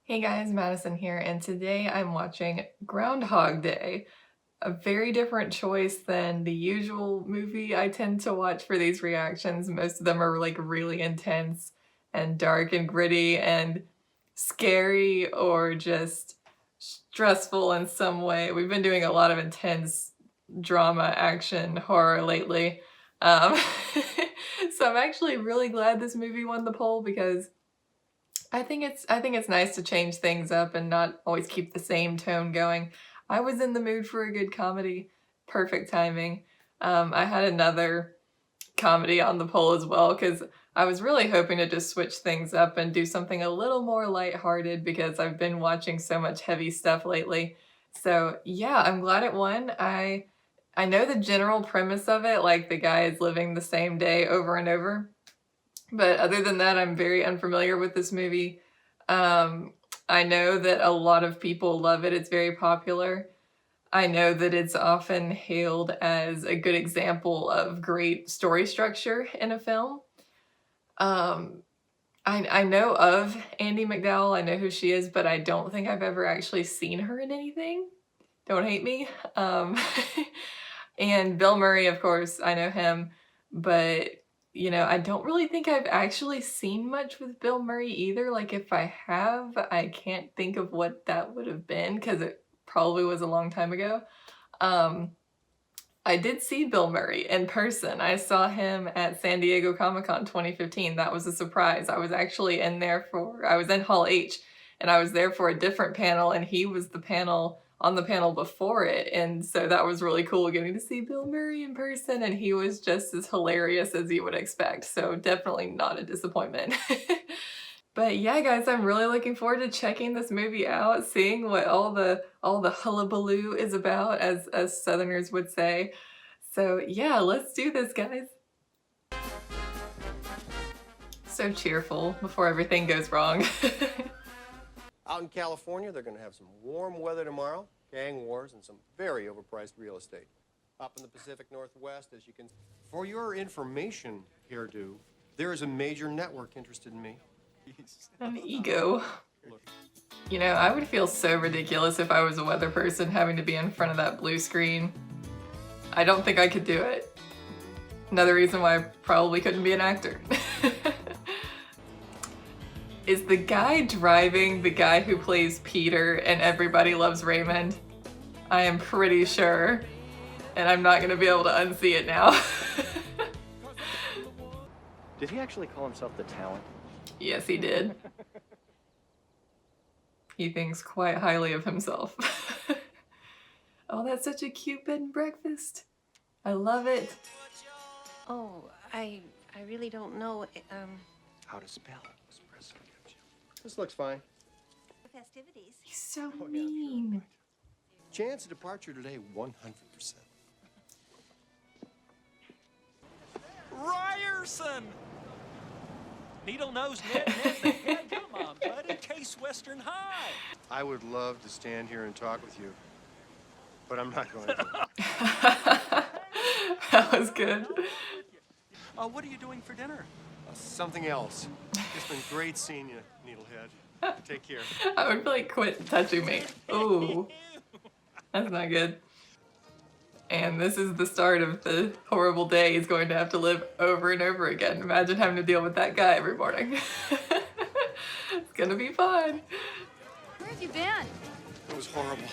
Hey guys, Madison here, and today I'm watching Groundhog Day. A very different choice than the usual movie I tend to watch for these reactions. Most of them are like really intense and dark and gritty and scary or just stressful in some way. We've been doing a lot of intense drama, action, horror lately. Um, so I'm actually really glad this movie won the poll because I think it's nice to change things up and not always keep the same tone going. I was in the mood for a good comedy. Perfect timing. I had another comedy on the poll as well because I was really hoping to just switch things up and do something a little more lighthearted because I've been watching so much heavy stuff lately. So yeah, I'm glad it won. I know the general premise of it, like the guy is living the same day over and over. But other than that, I'm very unfamiliar with this movie. Um, I know that a lot of people love it. It's very popular. I know that it's often hailed as a good example of great story structure in a film. Um, I know of Andie MacDowell. I know who she is, but I don't think I've ever actually seen her in anything. Don't hate me. And Bill Murray, of course, I know him, but I don't really think I've actually seen much with Bill Murray either. Like, if I have, I can't think of what that would have been because it probably was a long time ago. Um, I did see Bill Murray in person. I saw him at San Diego Comic-Con 2015. That was a surprise. I was in Hall H, and I was there for a different panel, and he was on the panel before it. And so that was really cool getting to see Bill Murray in person, and he was just as hilarious as you would expect. So definitely not a disappointment. But yeah, guys, I'm really looking forward to checking this movie out, seeing what all the hullabaloo is about, as Southerners would say. So yeah, let's do this, guys. So cheerful before everything goes wrong. Out in California, they're going to have some warm weather tomorrow, gang wars, and some very overpriced real estate. Up in the Pacific Northwest, as you can... For your information, Hairdo, there is a major network interested in me. An ego. I would feel so ridiculous if I was a weather person having to be in front of that blue screen. I don't think I could do it. Another reason why I probably couldn't be an actor. Is the guy driving the guy who plays Peter in Everybody Loves Raymond? I am pretty sure. And I'm not gonna be able to unsee it now. Did he actually call himself the Talent? Yes, he did. He thinks quite highly of himself. Oh, that's such a cute bed and breakfast. I love it. Oh, I really don't know. How to spell it. This looks fine. Festivities. He's so Oh, yeah, mean. sure. Chance of departure today, 100%. Ryerson! Needle-nosed Ned Ned, come on, buddy. Case Western High. I would love to stand here and talk with you, but I'm not going to. That was good. What are you doing for dinner? Something else. It's been great seeing you, Needlehead. Take care. I would be like, quit touching me. Ooh, that's not good. And this is the start of the horrible day he's going to have to live over and over again. Imagine having to deal with that guy every morning. It's gonna be fun. Where have you been? It was horrible.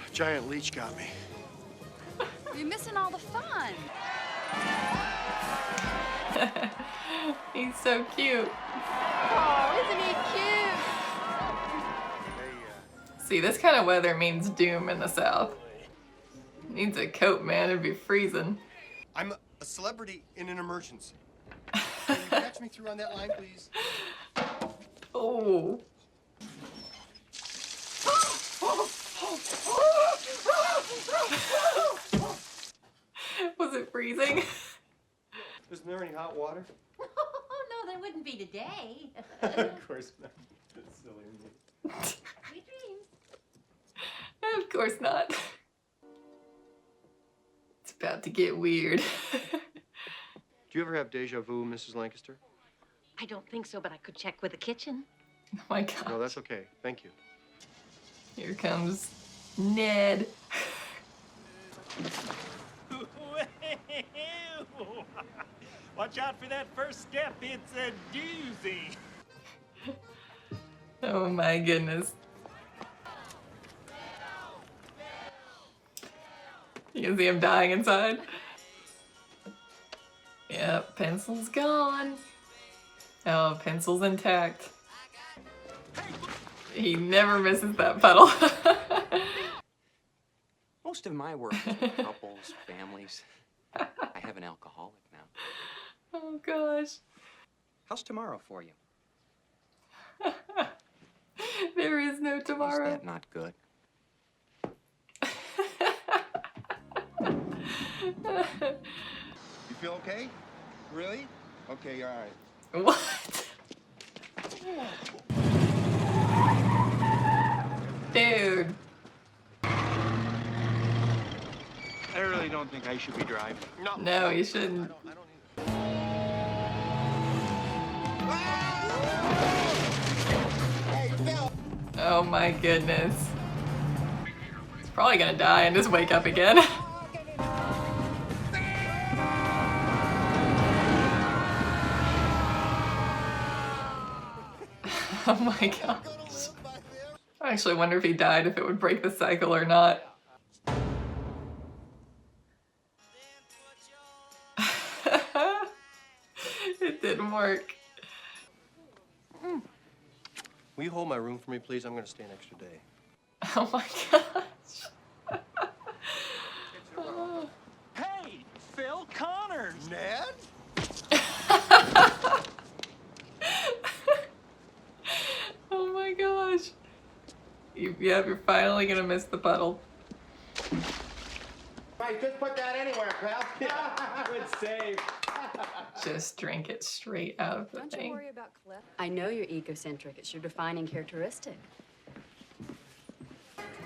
A giant leech got me. You're missing all the fun. He's so cute. Oh, isn't he cute? See, this kind of weather means doom in the South. Needs a coat, man. It'd be freezing. I'm a celebrity in an emergency. Can you catch me through on that line, please? Oh. Was it freezing? Isn't there any hot water? Oh, no, there wouldn't be today. Of course not. That's silly of me. Sweet dreams. Of course not. It's about to get weird. Do you ever have deja vu, Mrs. Lancaster? I don't think so, but I could check with the kitchen. Oh my god. No, that's okay. Thank you. Here comes Ned. Watch out for that first step. It's a doozy. Oh my goodness. You can see him dying inside. Yep, pencil's gone. Oh, pencil's intact. He never misses that puddle. Most of my work is with couples, families. I have an alcoholic now. Oh gosh. How's tomorrow for you? There is no Is tomorrow. that not good? You feel okay? Really? Okay, all right. What? Dude. I really don't think I should be driving. No, you shouldn't. I don't either. Oh my goodness. He's probably gonna die and just wake up again. Oh my gosh. I actually wonder if he died, if it would break the cycle or not. It didn't work. Will you hold my room for me, please? I'm going to stay an extra day. Oh my gosh. Oh. Hey, Phil Connors. Ned? Oh my gosh. Yeah, you're finally gonna miss the puddle. Right, just put that anywhere, pal. Good save. Just drink it straight out of the Don't you thing. worry about Cliff. I know you're egocentric. It's your defining characteristic.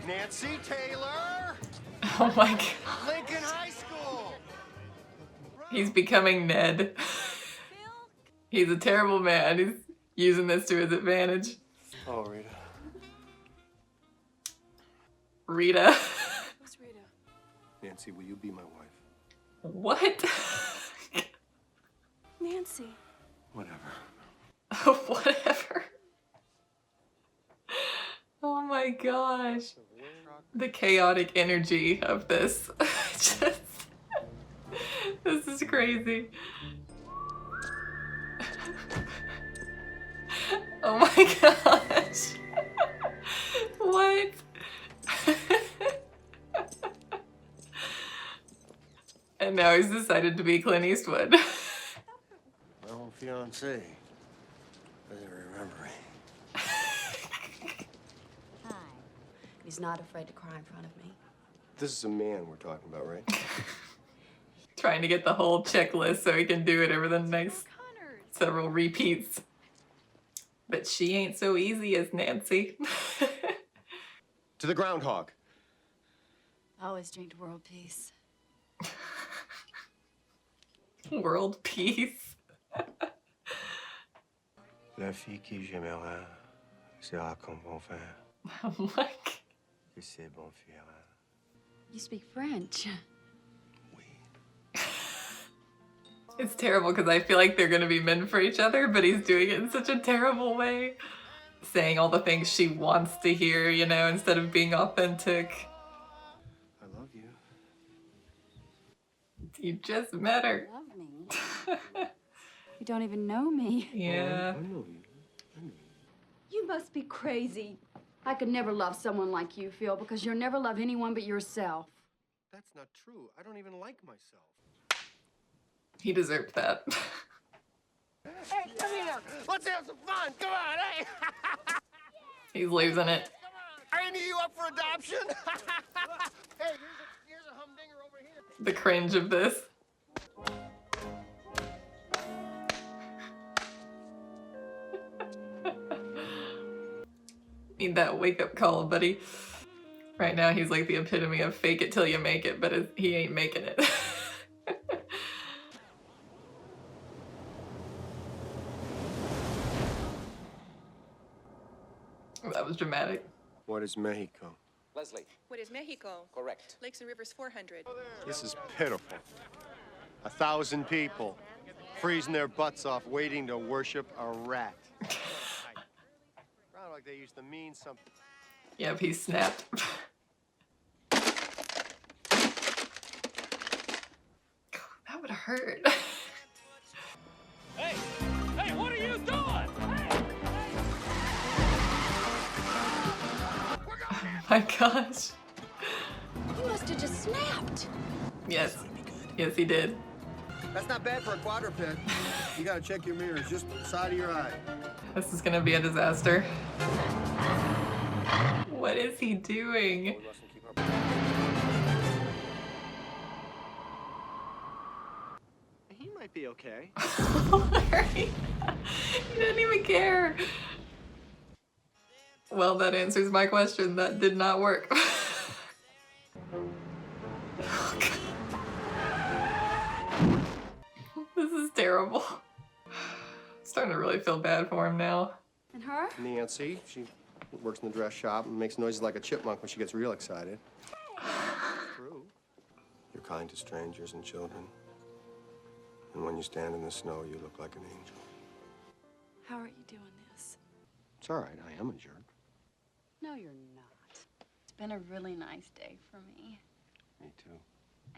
Nancy Taylor? Oh my god. Lincoln High School! He's becoming Ned. He's a terrible man. He's using this to his advantage. Oh, Rita. Rita. Who's Rita? Nancy, will you be my wife? What? Nancy. Whatever. Whatever. Oh my gosh. The chaotic energy of this. Just, this is crazy. Oh my gosh. What? And now he's decided to be Clint Eastwood. My old fiancé doesn't remember me. Hi. He's not afraid to cry in front of me. This is a man we're talking about, right? Trying to get the whole checklist so he can do it over the next several repeats. But she ain't so easy as Nancy. To the Groundhog. I always drink to world peace. World peace. La fille qui j'aimerais sera comme bon frère. I'm like, Et c'est bon fier. You speak French. Oui. it's terrible because I feel like they're gonna be meant for each other, but he's doing it in such a terrible way. Saying all the things she wants to hear, you know, instead of being authentic. I love you. You just met her. Love me. You don't even know me. Yeah. I know you. You must be crazy. I could never love someone like you, Phil, because you'll never love anyone but yourself. That's not true. I don't even like myself. He deserved that. Hey, come here. Let's have some fun. Come on, hey. He's losing it. Are any of you up for adoption? Hey, here's a humdinger over here. The cringe of this. Need that wake-up call, buddy. Right now, he's like the epitome of fake it till you make it, but he ain't making it. That was dramatic. What is Mexico? Leslie. What is Mexico? Correct. Lakes and Rivers 400. This is pitiful. 1,000 people freezing their butts off waiting to worship a rat. Like they used to mean something. Yep, he snapped. That would hurt. Hey! Hey, what are you doing? Oh my gosh. He must have just snapped. Yes. Yes, he did. That's not bad for a quadruped. You gotta check your mirrors, just the side of your eye. This is gonna be a disaster. What is he doing? We mustn't keep our... He might be okay. Larry. He didn't even care. Well, that answers my question. That did not work. Oh, God. This is terrible. Starting to really feel bad for him now. And her? Nancy, she works in the dress shop and makes noises like a chipmunk when she gets real excited. True. You're kind to strangers and children. And when you stand in the snow, you look like an angel. How are you doing this? It's all right, I am a jerk. No, you're not. It's been a really nice day for me. Me too.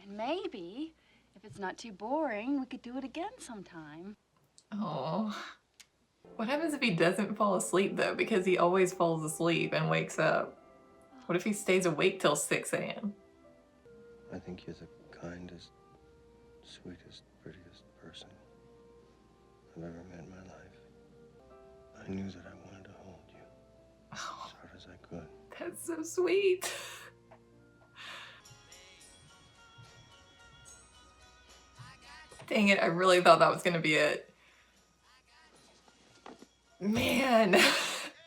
And maybe, if it's not too boring, we could do it again sometime. Oh. What happens if he doesn't fall asleep though? Because he always falls asleep and wakes up. What if he stays awake till 6 a.m.? I think you're the kindest, sweetest, prettiest person I've ever met in my life. I knew that I wanted to hold you as hard as I could. That's so sweet. Dang it, I really thought that was gonna be it. Man,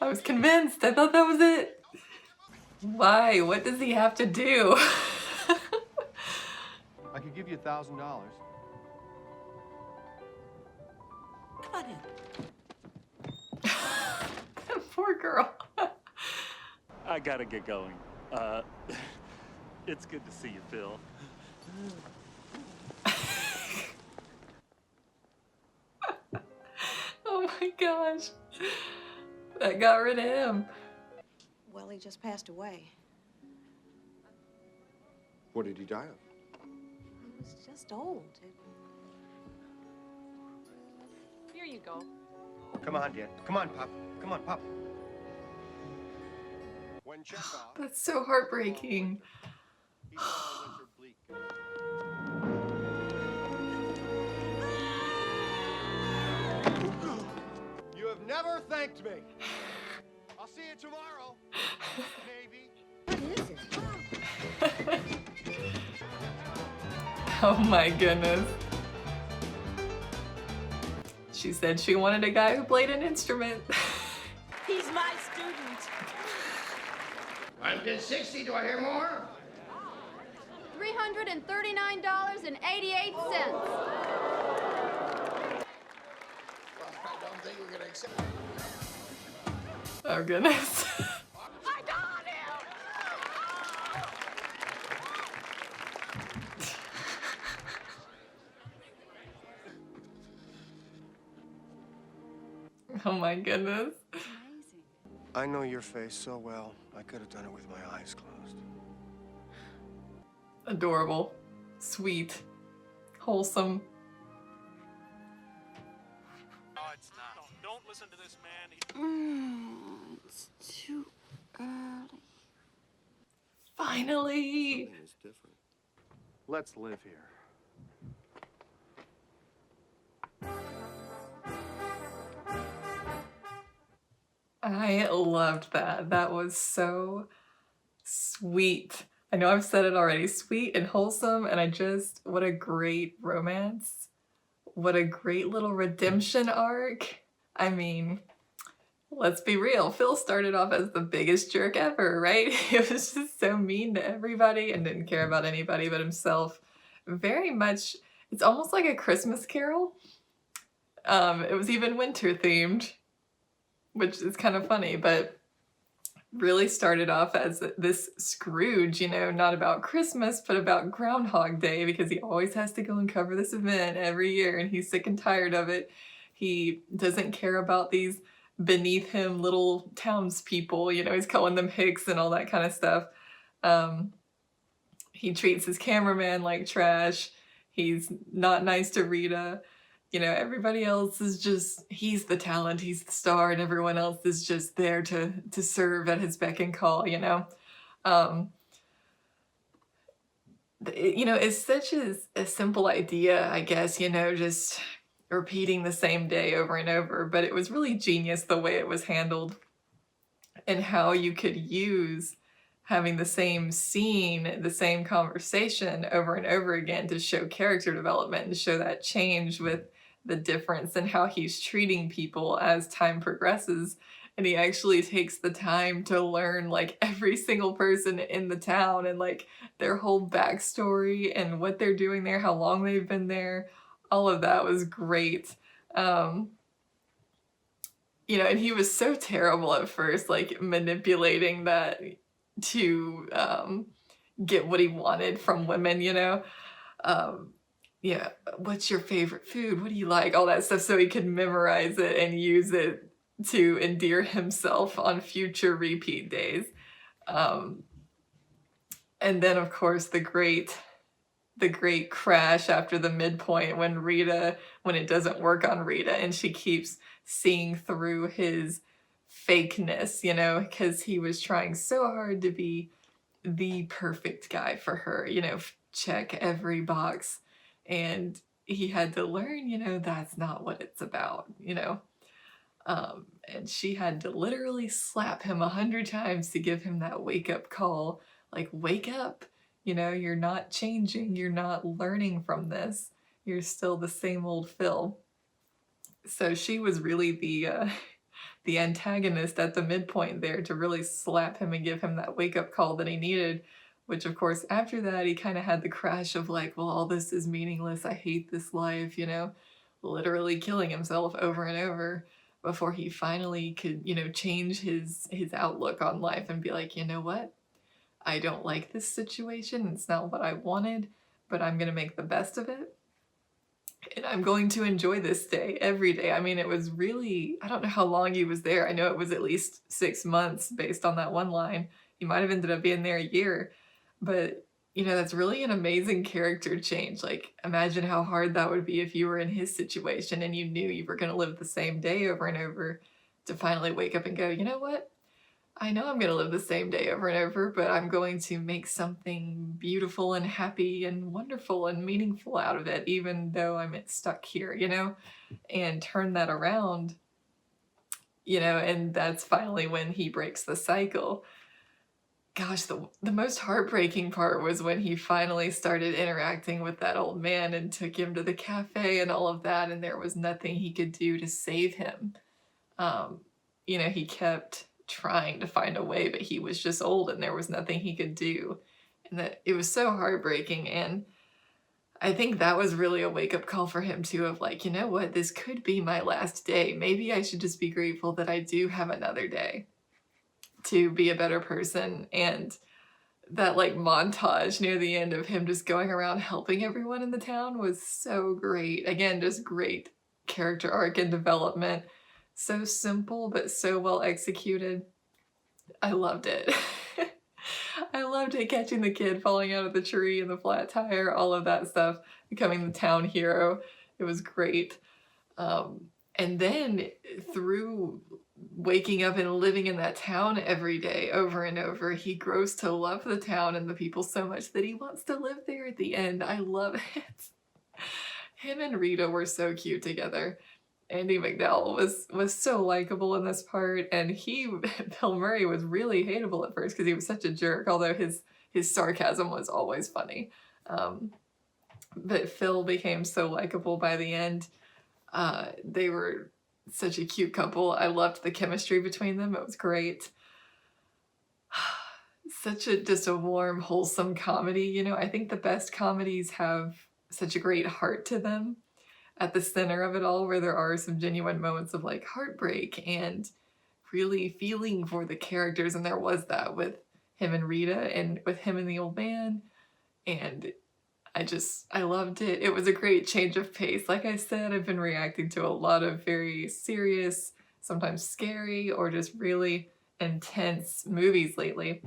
I was convinced. I thought that was it. Why? What does he have to do? I could give you $1,000. Come on in. Poor girl. I gotta get going. It's good to see you, Phil. Oh my gosh. That got rid of him. Well, he just passed away. What did he die of? He was just old. Here you go. Come on, Dad. Come on, Pop. Come on, Pop. When Chekhov, That's so heartbreaking. he saw winter bleak. You have never thanked me. I'll see you tomorrow. Maybe. What is it? Oh my goodness. She said she wanted a guy who played an instrument. He's my student. I'm bid 60. Do I hear more? $339.88. I don't think we're gonna accept. Oh goodness. I got him! Oh my goodness. Amazing. I know your face so well. I could have done it with my eyes closed. Adorable. Sweet. Wholesome. No, it's not. Don't listen to this man. It's too early. Finally. It's different. Let's live here. I loved that. That was so sweet. I know I've said it already. Sweet and wholesome, and what a great romance. What a great little redemption arc. I mean, let's be real. Phil started off as the biggest jerk ever, right? He was just so mean to everybody and didn't care about anybody but himself. Very much, it's almost like a Christmas Carol. It was even winter themed, which is kind of funny, but really started off as this Scrooge, you know, not about Christmas, but about Groundhog Day, because he always has to go and cover this event every year and he's sick and tired of it. He doesn't care about these beneath him little townspeople, you know, he's calling them hicks and all that kind of stuff. Um, he treats his cameraman like trash. He's not nice to Rita. You know, everybody else is just, he's the talent, he's the star, and everyone else is just there to serve at his beck and call, you know? Um, you know, it's such a simple idea, I guess, you know, just repeating the same day over and over, but it was really genius the way it was handled and how you could use having the same scene, the same conversation over and over again to show character development and show that change with the difference in how he's treating people as time progresses. And he actually takes the time to learn like every single person in the town and like their whole backstory and what they're doing there, how long they've been there. All of that was great. You know, and he was so terrible at first, like manipulating that to get what he wanted from women, you know? Yeah, what's your favorite food? What do you like? All that stuff so he could memorize it and use it to endear himself on future repeat days. And then, of course, the great crash after the midpoint when it doesn't work on Rita and she keeps seeing through his fakeness, you know, because he was trying so hard to be the perfect guy for her, you know, check every box. And he had to learn, you know, that's not what it's about, you know. And she had to literally slap him 100 times to give him that wake-up call. Like, wake up, you know, you're not changing, you're not learning from this. You're still the same old Phil. So she was really the antagonist at the midpoint there to really slap him and give him that wake-up call that he needed, which of course after that he kind of had the crash of like, well, all this is meaningless, I hate this life, you know, literally killing himself over and over before he finally could, you know, change his outlook on life and be like, you know what, I don't like this situation, it's not what I wanted, but I'm gonna make the best of it. And I'm going to enjoy this day every day. I mean, it was really, I don't know how long he was there. I know it was at least 6 months based on that one line. He might have ended up being there a year. But, you know, that's really an amazing character change. Like, imagine how hard that would be if you were in his situation and you knew you were going to live the same day over and over to finally wake up and go, you know what? I know I'm going to live the same day over and over, but I'm going to make something beautiful and happy and wonderful and meaningful out of it, even though I'm stuck here, you know, and turn that around, you know, and that's finally when he breaks the cycle. Gosh, the most heartbreaking part was when he finally started interacting with that old man and took him to the cafe and all of that, and there was nothing he could do to save him. You know, he kept trying to find a way, but he was just old and there was nothing he could do. And that it was so heartbreaking. And I think that was really a wake-up call for him too, of like, you know what, this could be my last day. Maybe I should just be grateful that I do have another day to be a better person. And that like montage near the end of him just going around helping everyone in the town was so great. Again, just great character arc and development. So simple, but so well executed. I loved it. I loved it, catching the kid falling out of the tree and the flat tire, all of that stuff, becoming the town hero. It was great. And then through waking up and living in that town every day over and over, he grows to love the town and the people so much that he wants to live there at the end. I love it. Him and Rita were so cute together. Andy McDowell was so likable in this part, and Bill Murray was really hateable at first because he was such a jerk, although his sarcasm was always funny. But Phil became so likable by the end. They were such a cute couple. I loved the chemistry between them. It was great. Just a warm, wholesome comedy. You know, I think the best comedies have such a great heart to them at the center of it all, where there are some genuine moments of like heartbreak and really feeling for the characters, and there was that with him and Rita and with him and the old man, and I loved it. It was a great change of pace. Like I said, I've been reacting to a lot of very serious, sometimes scary, or just really intense movies lately.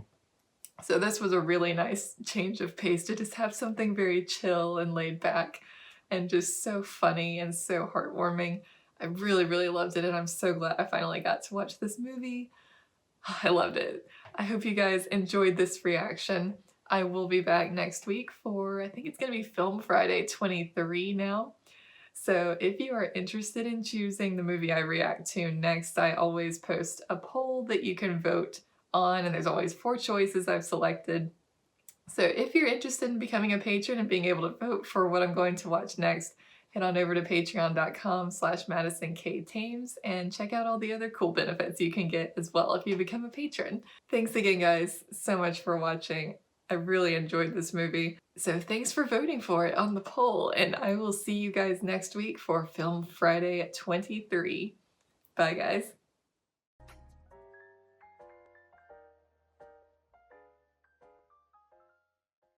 So this was a really nice change of pace to just have something very chill and laid back and just so funny and so heartwarming. I really, really loved it, and I'm so glad I finally got to watch this movie. I loved it. I hope you guys enjoyed this reaction. I will be back next week for, I think it's going to be Film Friday 23 now. So if you are interested in choosing the movie I react to next, I always post a poll that you can vote on, and there's always 4 choices I've selected. So if you're interested in becoming a patron and being able to vote for what I'm going to watch next, head on over to patreon.com/MadisonKTames and check out all the other cool benefits you can get as well if you become a patron. Thanks again, guys, so much for watching. I really enjoyed this movie. So thanks for voting for it on the poll, and I will see you guys next week for Film Friday at 23. Bye, guys.